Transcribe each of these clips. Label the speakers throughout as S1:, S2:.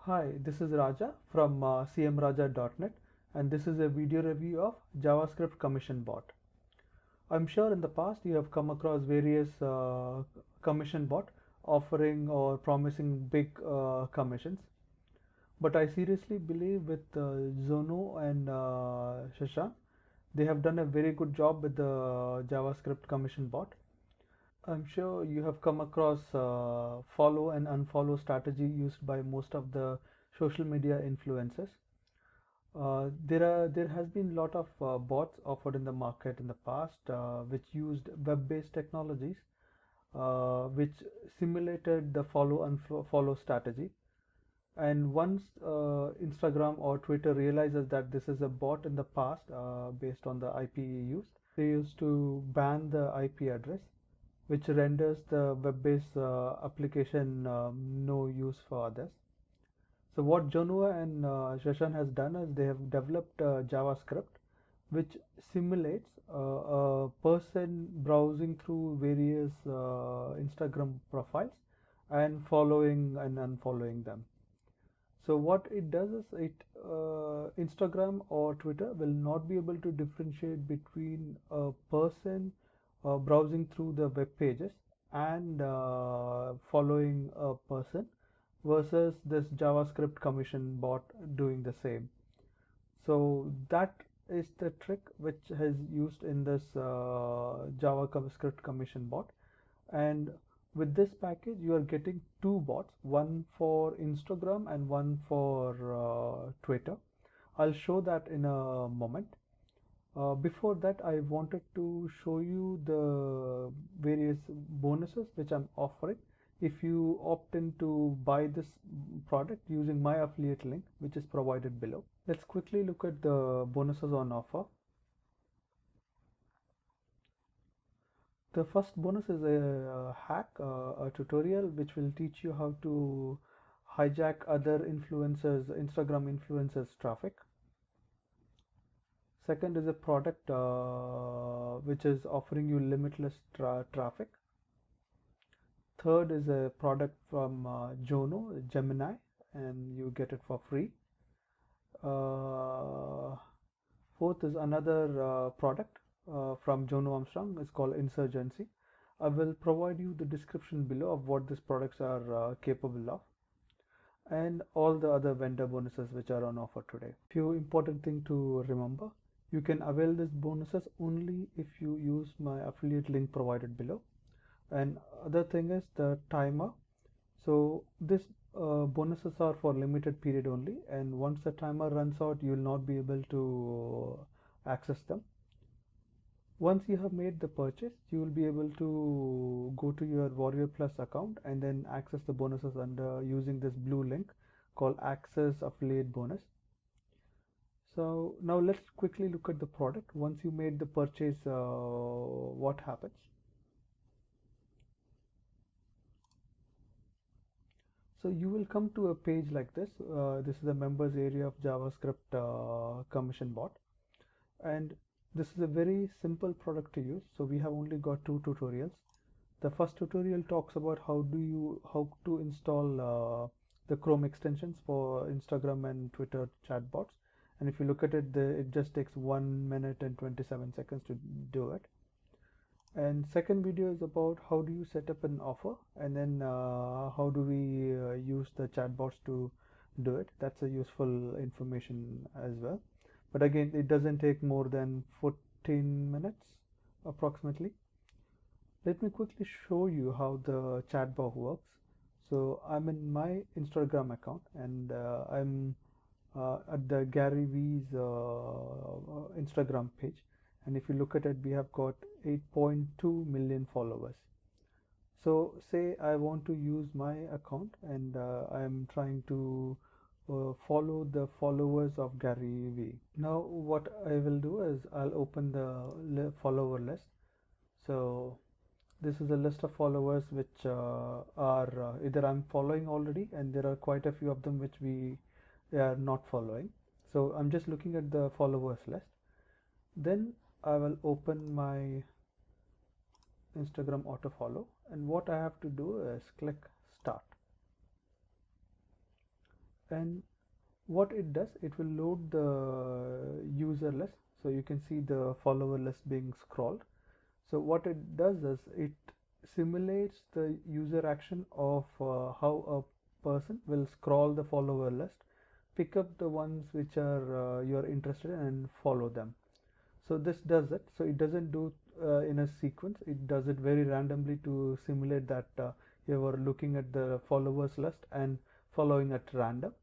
S1: Hi, this is Raja from cmraja.net, and this is a video review of JavaScript Commission Bot. I'm sure in the past you have come across various commission bot offering or promising big commissions, but I seriously believe with Zono and Shashank, they have done a very good job with the JavaScript Commission Bot. I'm sure you have come across follow and unfollow strategy used by most of the social media influencers. There has been a lot of bots offered in the market in the past, which used web-based technologies, which simulated the follow and follow strategy. And once Instagram or Twitter realizes that this is a bot in the past, based on the IP used, they used to ban the IP address, which renders the web-based application no use for others. So what Jonua and Shashan has done is they have developed JavaScript which simulates a person browsing through various Instagram profiles and following and unfollowing them. So what it does is Instagram or Twitter will not be able to differentiate between a person browsing through the web pages and following a person versus this JavaScript commission bot doing the same. So that is the trick which is used in this JavaScript commission bot. And with this package, you are getting two bots, one for Instagram and one for Twitter. I'll show that in a moment. Before that, I wanted to show you the various bonuses which I'm offering if you opt in to buy this product using my affiliate link, which is provided below. Let's quickly look at the bonuses on offer. The first bonus is a hack, a tutorial which will teach you how to hijack other influencers, Instagram influencers traffic. Second is a product which is offering you limitless traffic. Third is a product from Jono, Gemini, and you get it for free. Fourth is another product from Jono Armstrong. It's called Insurgency. I will provide you the description below of what these products are capable of, and all the other vendor bonuses which are on offer today. Few important thing to remember: you can avail these bonuses only if you use my affiliate link provided below. And other thing is the timer. So this bonuses are for limited period only, and once the timer runs out, you will not be able to access them. Once you have made the purchase, you will be able to go to your Warrior Plus account and then access the bonuses under using this blue link called Access Affiliate Bonus. So now let's quickly look at the product. Once you made the purchase, what happens? So you will come to a page like this. This is the members area of JavaScript commission bot, and this is a very simple product to use. So we have only got two tutorials. The first tutorial talks about how to install the Chrome extensions for Instagram and Twitter chatbots. And if you look at it, it just takes 1 minute and 27 seconds to do it. And second video is about how do you set up an offer, and then how do we use the chatbots to do it. That's a useful information as well. But again, it doesn't take more than 14 minutes approximately. Let me quickly show you how the chatbot works. So I'm in my Instagram account, and I'm at the Gary V's Instagram page. And if you look at it, we have got 8.2 million followers. So say I want to use my account, and I'm trying to follow the followers of Gary V. Now what I will do is I'll open the follower list. So this is a list of followers which are either I'm following already, and there are quite a few of them which we are not following. So I'm just looking at the followers list. Then I will open my Instagram auto follow, and what I have to do is click start. And what it does, it will load the user list, so you can see the follower list being scrolled. So what it does is it simulates the user action of how a person will scroll the follower list, pick up the ones which are you're interested in and follow them. So this does it. So it doesn't do in a sequence. It does it very randomly to simulate that you are looking at the followers list and following at random.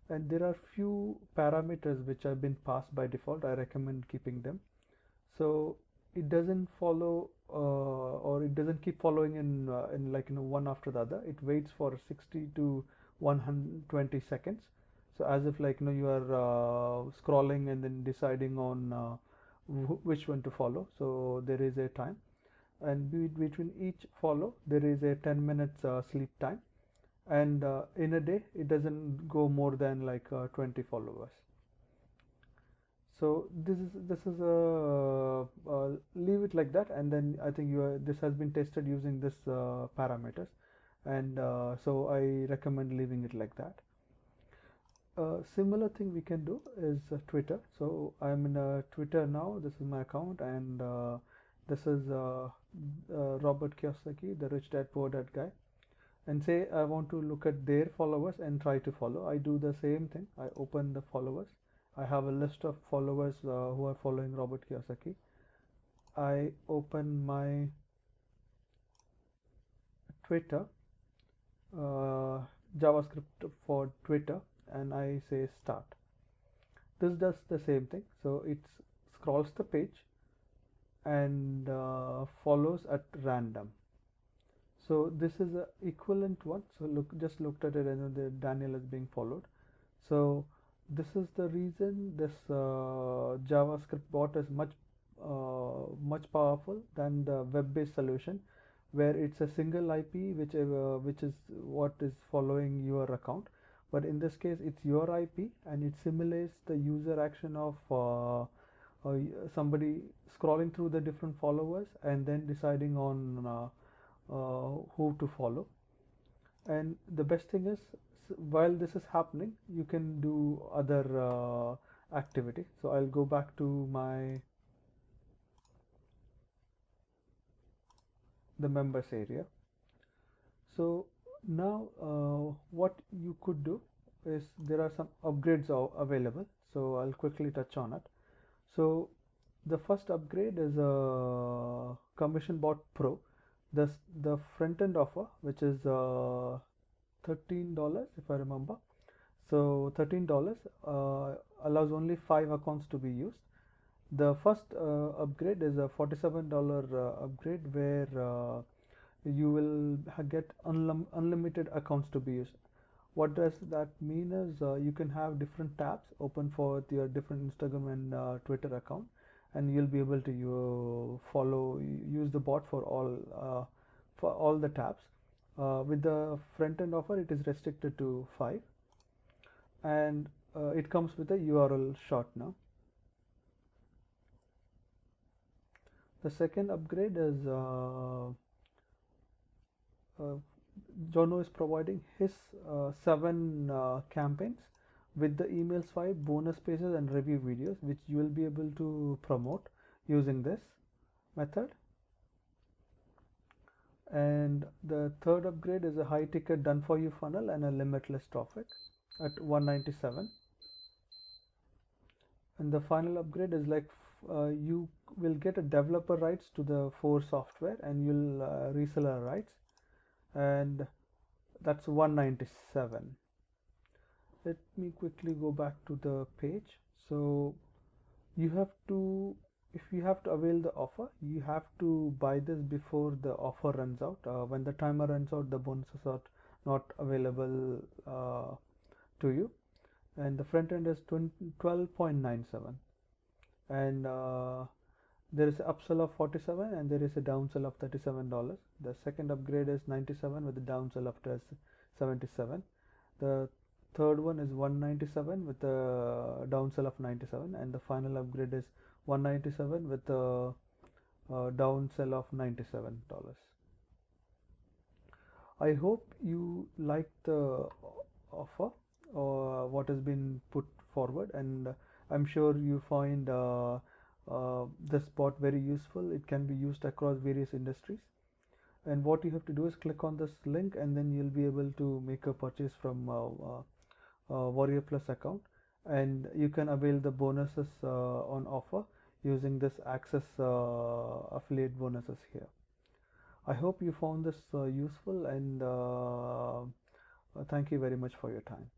S1: And there are few parameters which have been passed by default. I recommend keeping them. So it doesn't follow or it doesn't keep following in like one after the other. It waits for 60 to 120 seconds. So as if like you are scrolling and then deciding on which one to follow. So there is a time, and between each follow there is a 10 minutes sleep time, and in a day it doesn't go more than like 20 followers. So this is a leave it like that, and then I think this has been tested using this parameters, and so I recommend leaving it like that. Similar thing we can do is Twitter. So I'm in Twitter now. This is my account, and this is Robert Kiyosaki, the Rich Dad Poor Dad guy. And say I want to look at their followers and try to follow. I do the same thing. I open the followers. I have a list of followers who are following Robert Kiyosaki. I open my Twitter, JavaScript for Twitter, and I say start. This does the same thing. So it scrolls the page and follows at random. So this is a equivalent one. So just looked at it, and the Daniel is being followed. So this is the reason this JavaScript bot is much powerful than the web-based solution, where it's a single IP which is what is following your account. But in this case, it's your IP, and it simulates the user action of somebody scrolling through the different followers and then deciding on who to follow. And the best thing is, while this is happening, you can do other activity. So I'll go back to the members area. So now what you could do is, there are some upgrades available, so I'll quickly touch on it. So the first upgrade is Commission Bot Pro. The front end offer, which is $13 if I remember. So $13 allows only 5 accounts to be used. The first upgrade is a $47 upgrade, where you will get unlimited accounts to be used. What does that mean is, you can have different tabs open for your different Instagram and Twitter account, and you'll be able to use the bot for all the tabs. With the front end offer, it is restricted to 5, and it comes with a URL short now. The second upgrade is Jono is providing his 7 campaigns with the email swipe, bonus pages, and review videos, which you will be able to promote using this method. And the third upgrade is a high ticket done for you funnel and a limitless traffic at 197. And the final upgrade is like you will get a developer rights to the 4 software, and you'll reseller rights, and that's 197. Let me quickly go back to the page. So you have to, if you have to avail the offer, you have to buy this before the offer runs out. When the timer runs out, the bonuses are not available to you. And the front end is 12.97, and there is an upsell of 47, and there is a downsell of $37. The second upgrade is 97 with a downsell of 77. The third one is 197 with a downsell of 97, and the final upgrade is 197 with a downsell of $97. I hope you like the offer, or what has been put forward, and I'm sure you find this bot very useful. It can be used across various industries. And what you have to do is click on this link, and then you'll be able to make a purchase from Warrior Plus account, and you can avail the bonuses on offer using this access affiliate bonuses here. I hope you found this useful, and thank you very much for your time.